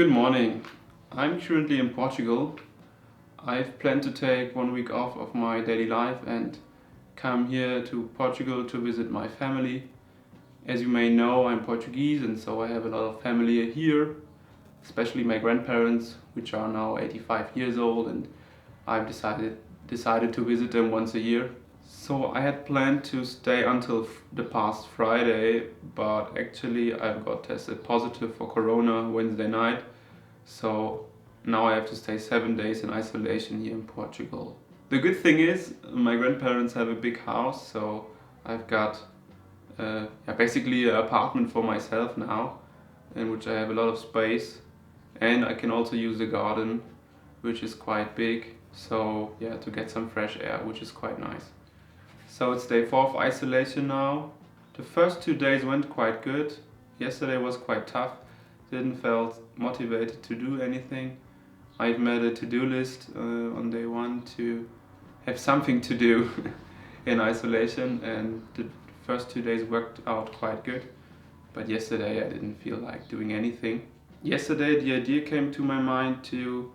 Good morning. I'm currently in Portugal. I've planned to take 1 week off of my daily life and come here to Portugal to visit my family. As you may know, I'm Portuguese and so I have a lot of family here, especially my grandparents, which are now 85 years old, and I've decided to visit them once a year. So I had planned to stay until the past Friday, but actually I've got tested positive for Corona Wednesday night. So now I have to stay 7 days in isolation here in Portugal. The good thing is my grandparents have a big house, so I've got basically an apartment for myself now, in which I have a lot of space, and I can also use the garden, which is quite big. So yeah, to get some fresh air, which is quite nice. So it's day 4 of isolation now. The first 2 days went quite good. Yesterday was quite tough. Didn't feel motivated to do anything. I've made a to-do list on day 1 to have something to do in isolation, and the first 2 days worked out quite good. But yesterday I didn't feel like doing anything. Yesterday the idea came to my mind to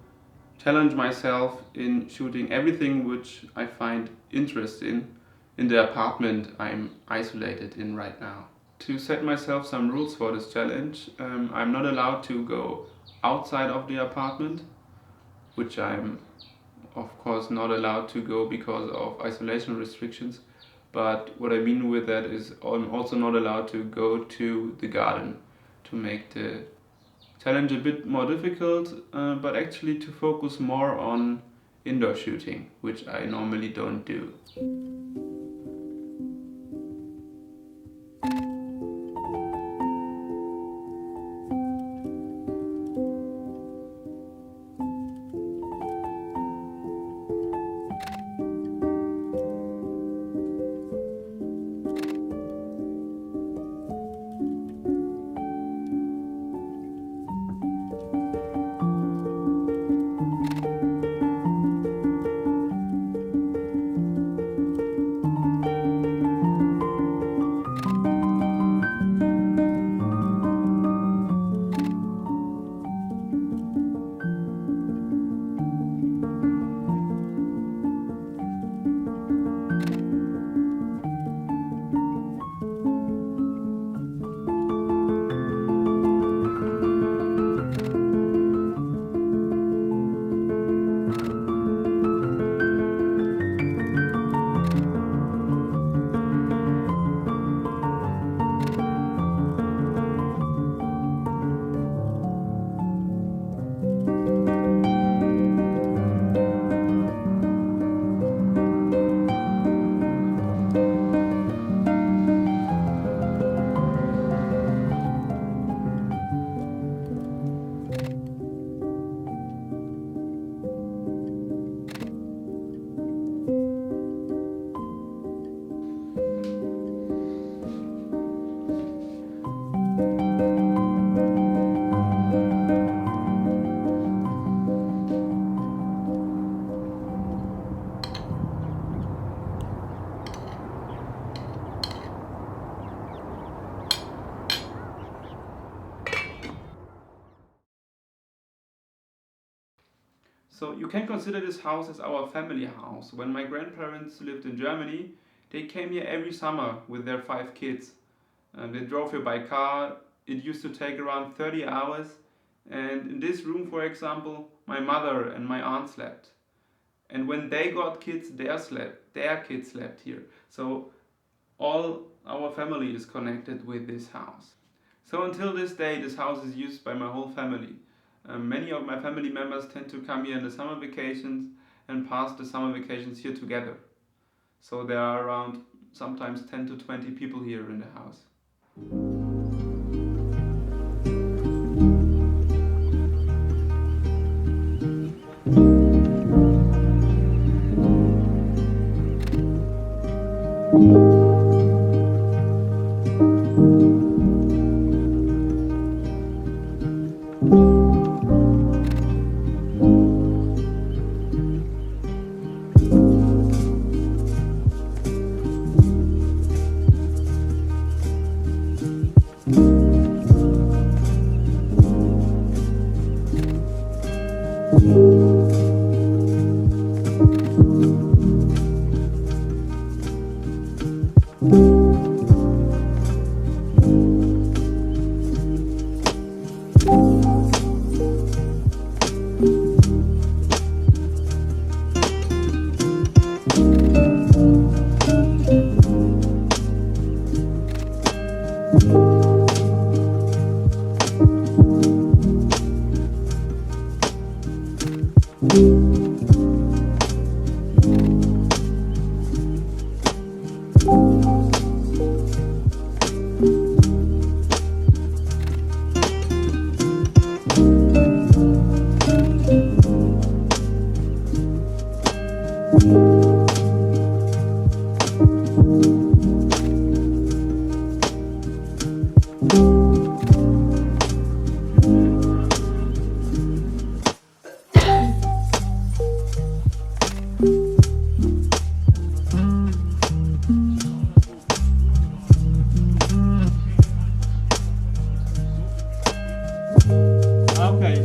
challenge myself in shooting everything which I find interest in the apartment I'm isolated in right now. To set myself some rules for this challenge, I'm not allowed to go outside of the apartment, which I'm of course not allowed to go because of isolation restrictions. But what I mean with that is I'm also not allowed to go to the garden, to make the challenge a bit more difficult, but actually to focus more on indoor shooting, which I normally don't do. So you can consider this house as our family house. When my grandparents lived in Germany, they came here every summer with their 5 kids. They drove here by car. It used to take around 30 hours. And in this room, for example, my mother and my aunt slept. And when they got kids, their kids slept here. So all our family is connected with this house. So until this day, this house is used by my whole family. Many of my family members tend to come here in the summer vacations and pass the summer vacations here together. So there are around sometimes 10 to 20 people here in the house. Ok,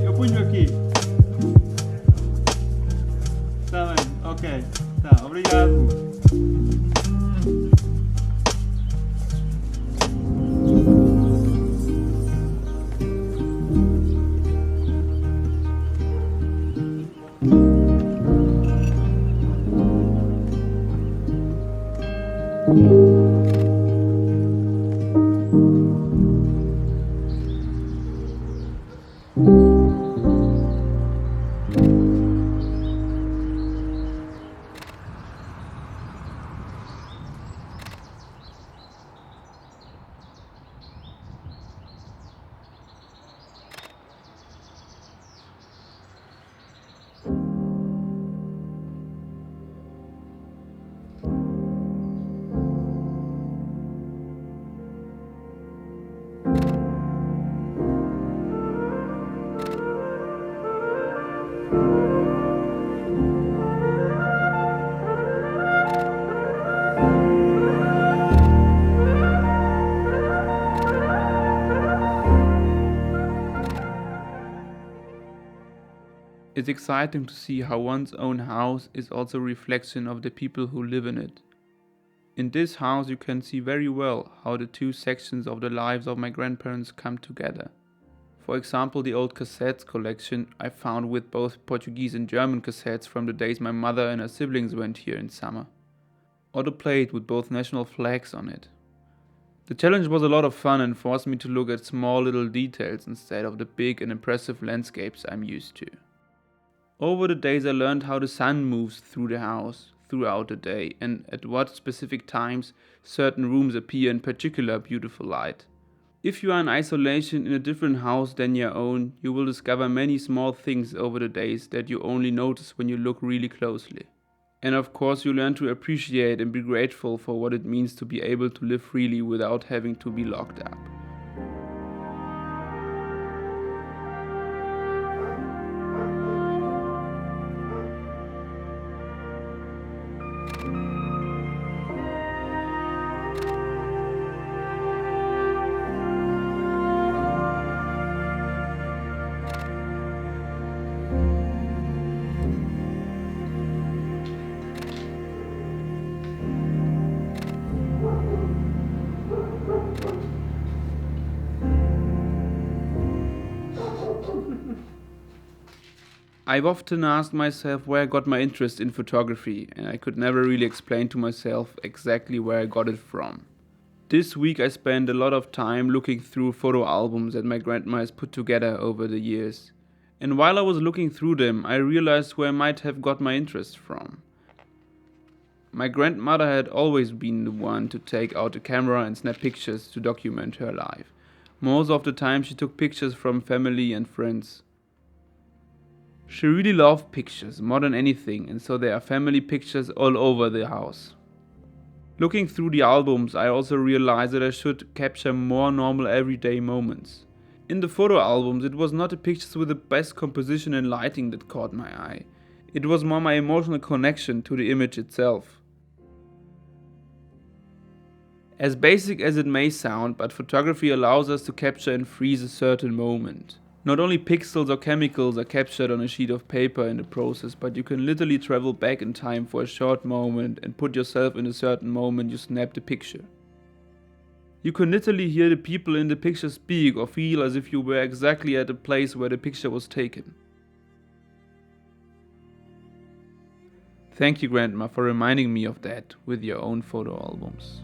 eu ponho aqui. Está bem, ok. Tá, obrigado. It's exciting to see how one's own house is also a reflection of the people who live in it. In this house you can see very well how the two sections of the lives of my grandparents come together. For example, the old cassettes collection I found with both Portuguese and German cassettes from the days my mother and her siblings went here in summer. Or the plate with both national flags on it. The challenge was a lot of fun and forced me to look at small little details instead of the big and impressive landscapes I'm used to. Over the days I learned how the sun moves through the house throughout the day and at what specific times certain rooms appear in particular beautiful light. If you are in isolation in a different house than your own, you will discover many small things over the days that you only notice when you look really closely. And of course you learn to appreciate and be grateful for what it means to be able to live freely without having to be locked up. I've often asked myself where I got my interest in photography, and I could never really explain to myself exactly where I got it from. This week I spent a lot of time looking through photo albums that my grandma has put together over the years. And while I was looking through them, I realized where I might have got my interest from. My grandmother had always been the one to take out the camera and snap pictures to document her life. Most of the time she took pictures from family and friends. She really loved pictures more than anything, and so there are family pictures all over the house. Looking through the albums, I also realized that I should capture more normal everyday moments. In the photo albums, it was not the pictures with the best composition and lighting that caught my eye. It was more my emotional connection to the image itself. As basic as it may sound, but photography allows us to capture and freeze a certain moment. Not only pixels or chemicals are captured on a sheet of paper in the process, but you can literally travel back in time for a short moment and put yourself in a certain moment you snap the picture. You can literally hear the people in the picture speak or feel as if you were exactly at the place where the picture was taken. Thank you, Grandma, for reminding me of that with your own photo albums.